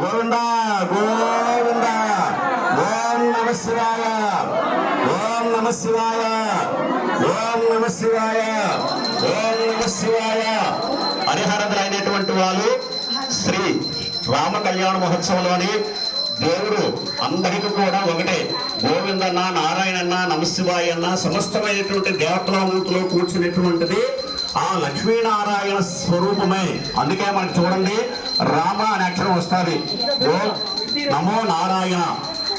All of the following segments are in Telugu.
గోవింద గోవింద. ఓం నమ శివాయ, ఓం నమ శివాయ, ఓం నమ శివాయ, ఓం నమ శివాయ. హరిహరదులైనటువంటి వాళ్ళు శ్రీ రామ కళ్యాణ మహోత్సవంలోని దేవుడు అందరికీ కూడా ఒకటే. గోవిందన్న, నారాయణన్న, నమశివాయన్న సమస్తమైనటువంటి దేవతామూర్తిలో కూర్చున్నటువంటిది ఆ లక్ష్మీనారాయణ స్వరూపమే. అందుకే మనకి చూడండి రామ అనే అక్షరం వస్తుంది, ఓం నమో నారాయణ,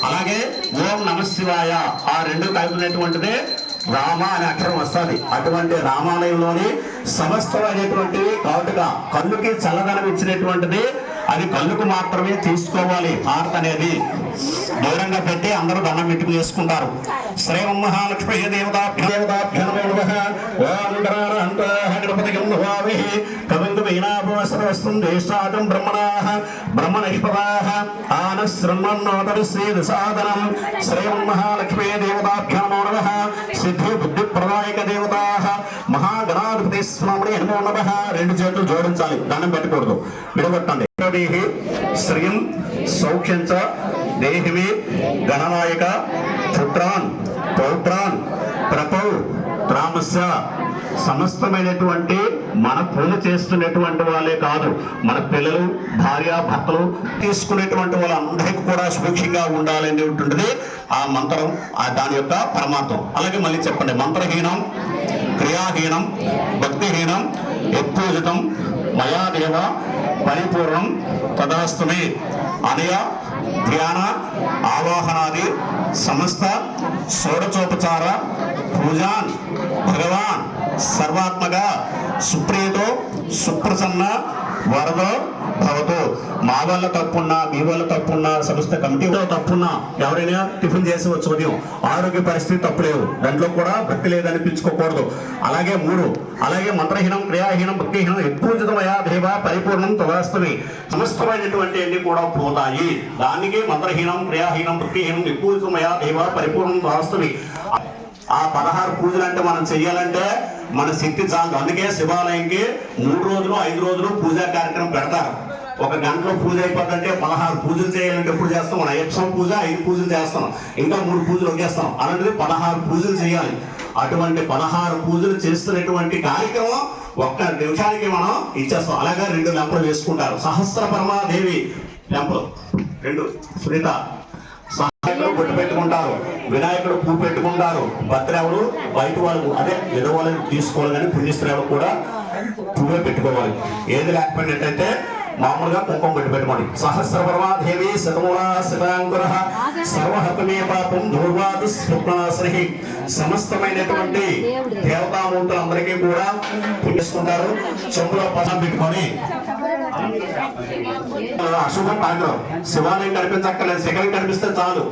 అలాగే ఓం నమశివాయ ఆ రెండు కలిపినటువంటిదే రామ అనే అక్షరం వస్తుంది. అటువంటి రామాలయంలోని సమస్తమైనటువంటివి కాటుగా కళ్ళుకి చల్లదనం ఇచ్చినటువంటిది అది కళ్ళుకు మాత్రమే తీసుకోవాలి. హారతి అనేది దూరంగా పెట్టి అందరూ దండం పెట్టుకు చేసుకుంటారు. శ్రీ మహాలక్ష్మి శ్రీ దేవతాభ్యో నమః. సిద్ధి బుద్ధి ప్రదాయక దేవతా మహాగణాధిపతి స్వామి నమో నమః. రెండు చేతులు జోడించాలి, దండం పెట్టకూడదు, విడగొట్టండి. శ్రీం సౌఖ్యంచ దేహిమి గణనాయక పుత్రాన్ పౌత్రాన్ ప్రపౌ త్రామస్య. సమస్తమైనటువంటి మన పూజ చేస్తున్నటువంటి వాళ్ళే కాదు, మన పిల్లలు, భార్య, భర్తలు తీసుకునేటువంటి వాళ్ళందరికీ కూడా సుభిక్షంగా ఉండాలనేటువంటిది ఆ మంత్రం, దాని యొక్క పరమార్థం. అలాగే మళ్ళీ చెప్పండి. మంత్రహీనం, క్రియాహీనం, భక్తిహీనం, యత్పూజితం మయా దేవ పరిపూర్ణం తదాస్తుమే. అనయ ధ్యాన ఆవాహనాది సమస్త షోడచోపచార పూజాన్ భగవాన్ సర్వాత్మక సుప్రీతో సుప్రసన్న వరదో భవతో. మా వల్ల తప్పున్నా, మీ వల్ల తప్పున్నా, సంస్థ కమిటీలో తప్పున్నా, ఎవరైనా టిఫిన్ చేసి వచ్చు ఉదయం, ఆరోగ్య పరిస్థితి తప్పులేవు, దాంట్లో కూడా భక్తి లేదనిపించుకోకూడదు. అలాగే 3, అలాగే మంత్రహీనం, క్రియాహీనం, భక్తిహీనం, యత్పూజితమయా దేవ పరిపూర్ణం తదాస్తుమి. సమస్తమైనటువంటి అన్ని కూడా పోతాయి. దానికి మంత్రహీనం, క్రియాహీనం, భక్తిహీనం, యత్పూజితమయా దేవ పరిపూర్ణం తదాస్తుమి. ఆ 16 పూజలు అంటే మనం చెయ్యాలంటే మన శక్తి చాలు. అందుకే శివాలయంకి 3 రోజులు 5 రోజులు పూజా కార్యక్రమం పెడతారు. 1 గంటలో పూజ అయిపోతుందంటే 16 పూజలు చేయాలంటే ఎప్పుడు చేస్తాం? మన అయ్యప్ప పూజ 5 పూజలు చేస్తాం, ఇంకా 3 పూజలు వదిలేస్తాం. అలాంటిది 16 పూజలు చేయాలి. అటువంటి 16 పూజలు చేస్తున్నటువంటి కార్యక్రమం 1 నిమిషానికి మనం ఇచ్చేస్తాం. అలాగే 2 లెంపలు వేసుకుంటారు. సహస్ర పరమాదేవి లెంపలు 2, సునీత బొట్టు పెట్టుకుంటారు, వినాయకుడు పువ్వు పెట్టుకుంటారు. భద్రెవరు బయట వాళ్ళు, అదే విధవాళ్ళని తీసుకోవాలి, కానీ పుణ్యస్త్రీలు కూడా పువ్వే పెట్టుకోవాలి. ఏది లేకపోయినట్టయితే మామూలుగా కుంకుమ పెట్టుకోండి. సహస్ర పరమాదేవి శతమూల శతాంకుర సర్వహతమే పాపం దూర్వాది స్వప్నాశ్రహి. సమస్తమైనటువంటి దేవతామూర్తులందరికీ కూడా పుణ్యసుకుంటారు. చెంబులో పసం పెట్టుకొని అశుభం కాదు. శివాలయం కనిపించక్కర్లేదు, శిఖరం కనిపిస్తే చాలు.